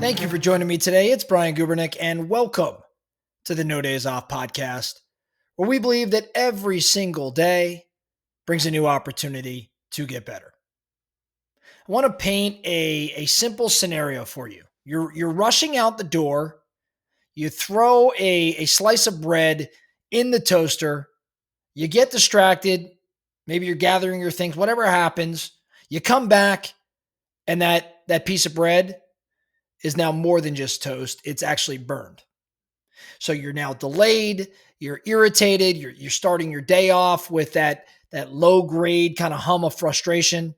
Thank you for joining me today. It's Brian Gubernick, and welcome to the No Days Off podcast, where we believe that every single day brings a new opportunity to get better. I want to paint a simple scenario for you. You're rushing out the door, you throw a slice of bread in the toaster, you get distracted, maybe you're gathering your things, whatever happens, you come back, and that piece of bread is now more than just toast. It's actually burned. So you're now delayed, you're irritated, you're starting your day off with that low grade kind of hum of frustration.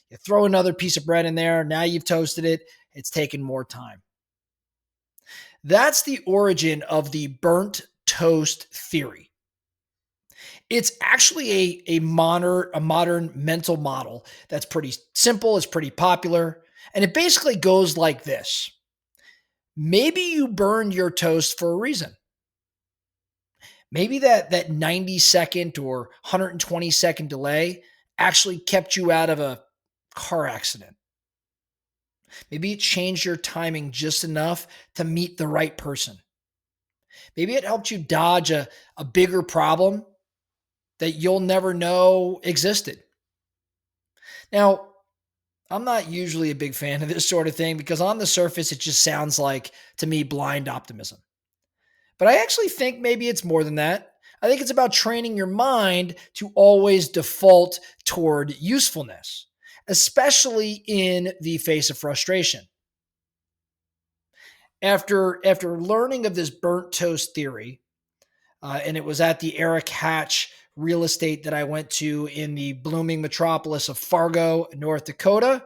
You throw another piece of bread in there, now you've toasted it, it's taken more time. That's the origin of the burnt toast theory. It's actually a modern mental model that's pretty simple, it's pretty popular, and it basically goes like this. Maybe you burned your toast for a reason. Maybe that 90-second or 120-second delay actually kept you out of a car accident. Maybe it changed your timing just enough to meet the right person. Maybe it helped you dodge a bigger problem that you'll never know existed. Now, I'm not usually a big fan of this sort of thing because on the surface, it just sounds like, to me, blind optimism. But I actually think maybe it's more than that. I think it's about training your mind to always default toward usefulness, especially in the face of frustration. After learning of this burnt toast theory, and it was at the Eric Hatch real estate that I went to in the blooming metropolis of Fargo, North Dakota.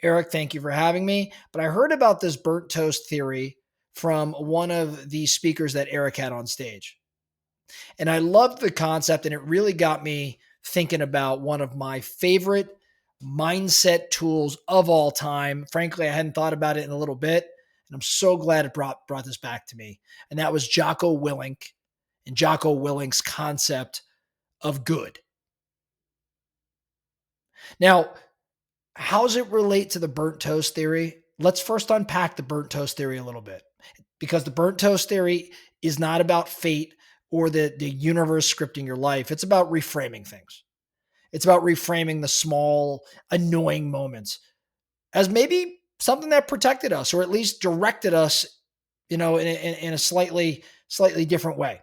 Eric, thank you for having me. But I heard about this burnt toast theory from one of the speakers that Eric had on stage. And I loved the concept, and it really got me thinking about one of my favorite mindset tools of all time. Frankly, I hadn't thought about it in a little bit, and I'm so glad it brought this back to me. And that was Jocko Willink and Jocko Willink's concept of good. Now, how does it relate to the burnt toast theory? Let's first unpack the burnt toast theory a little bit, because the burnt toast theory is not about fate or the universe scripting your life. It's about reframing things. It's about reframing the small, annoying moments as maybe something that protected us, or at least directed us, in a slightly different way.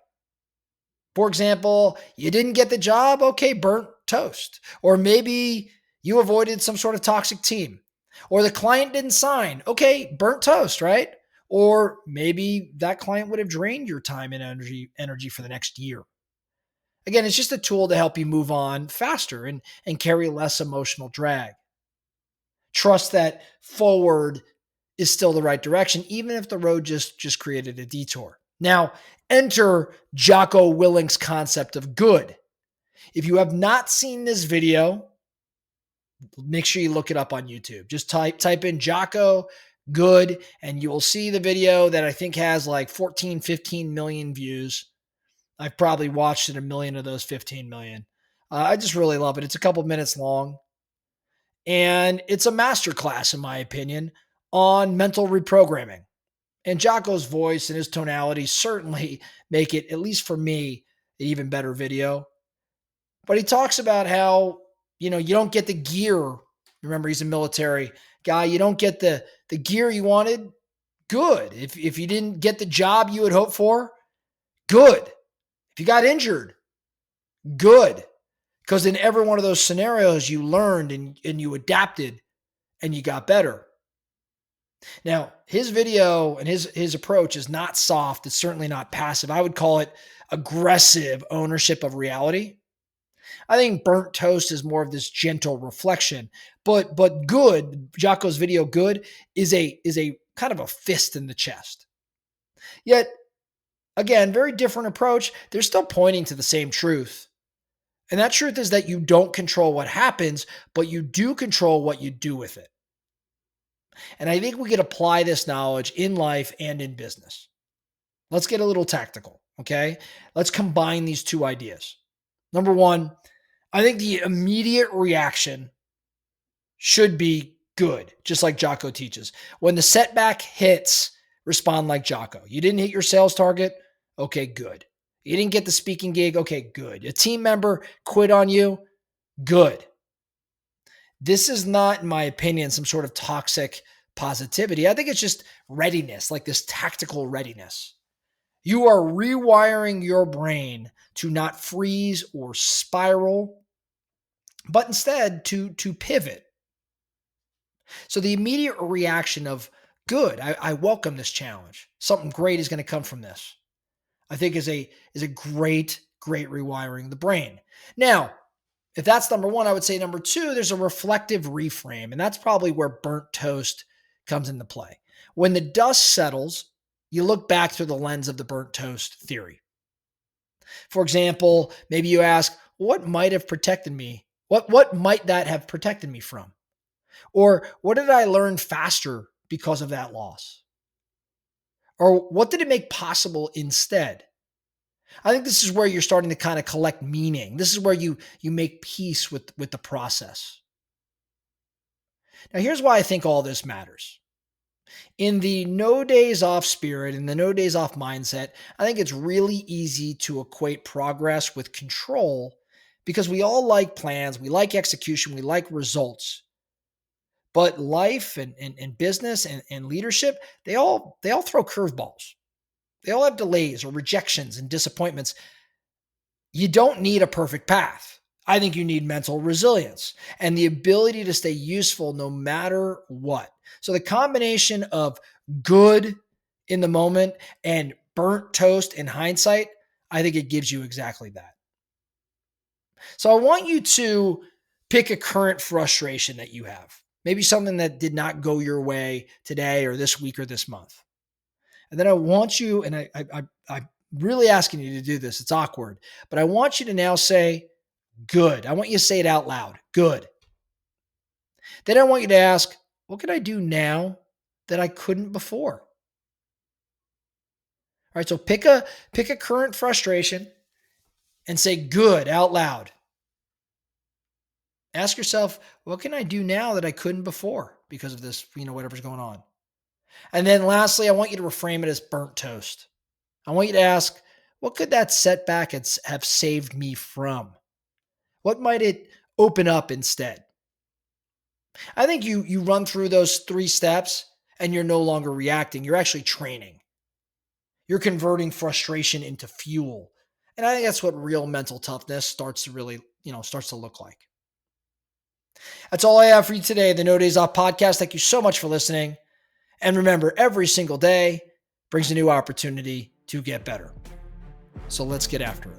For example, you didn't get the job, okay, burnt toast. Or maybe you avoided some sort of toxic team. Or the client didn't sign, okay, burnt toast, right? Or maybe that client would have drained your time and energy for the next year. Again, it's just a tool to help you move on faster and carry less emotional drag. Trust that forward is still the right direction, even if the road just created a detour. Now, enter Jocko Willink's concept of good. If you have not seen this video, make sure you look it up on YouTube. Just type in Jocko good, and you will see the video that I think has like 14, 15 million views. I've probably watched it a million of those 15 million. I just really love it. It's a couple minutes long, and it's a masterclass, in my opinion, on mental reprogramming. And Jocko's voice and his tonality certainly make it, at least for me, an even better video. But he talks about how, you don't get the gear. Remember, he's a military guy. You don't get the gear you wanted. Good. If you didn't get the job you had hoped for, good. If you got injured, good. Because in every one of those scenarios, you learned and you adapted and you got better. Now, his video and his approach is not soft. It's certainly not passive. I would call it aggressive ownership of reality. I think burnt toast is more of this gentle reflection, but good, Jocko's video good is a kind of a fist in the chest. Yet, again, very different approach. They're still pointing to the same truth. And that truth is that you don't control what happens, but you do control what you do with it. And I think we could apply this knowledge in life and in business. Let's get a little tactical, okay? Let's combine these two ideas. Number one, I think the immediate reaction should be Good. Just like Jocko teaches. When the setback hits, respond like Jocko. You didn't hit your sales target? Okay, good. You didn't get the speaking gig? Okay, good. A team member quit on you? Good. This is not, in my opinion, some sort of toxic positivity. I think it's just readiness, like this tactical readiness. You are rewiring your brain to not freeze or spiral, but instead to pivot. So the immediate reaction of good, I welcome this challenge. Something great is going to come from this. I think is a great rewiring of the brain. Now, if that's number one, I would say number two, there's a reflective reframe. And that's probably where burnt toast comes into play. When the dust settles, you look back through the lens of the burnt toast theory. For example, maybe you ask, what might have protected me? What might that have protected me from? Or what did I learn faster because of that loss? Or what did it make possible instead? I think this is where you're starting to kind of collect meaning. This is where you make peace with the process. Now, here's why I think all this matters. In the no days off spirit, in the no days off mindset, I think it's really easy to equate progress with control because we all like plans, we like execution, we like results. But life and business and leadership, they all throw curveballs. They all have delays or rejections and disappointments. You don't need a perfect path. I think you need mental resilience and the ability to stay useful no matter what. So the combination of good in the moment and burnt toast in hindsight, I think it gives you exactly that. So I want you to pick a current frustration that you have. Maybe something that did not go your way today or this week or this month. And then I want you, and I'm really asking you to do this. It's awkward, but I want you to now say, good. I want you to say it out loud. Good. Then I want you to ask, what can I do now that I couldn't before? All right. So pick a current frustration and say good out loud. Ask yourself, what can I do now that I couldn't before because of this, whatever's going on? And then lastly, I want you to reframe it as burnt toast. I want you to ask, what could that setback have saved me from? What might it open up instead? I think you run through those three steps and you're no longer reacting. You're actually training. You're converting frustration into fuel. And I think that's what real mental toughness starts to really, starts to look like. That's all I have for you today, the No Days Off podcast. Thank you so much for listening. And remember, every single day brings a new opportunity to get better. So let's get after it.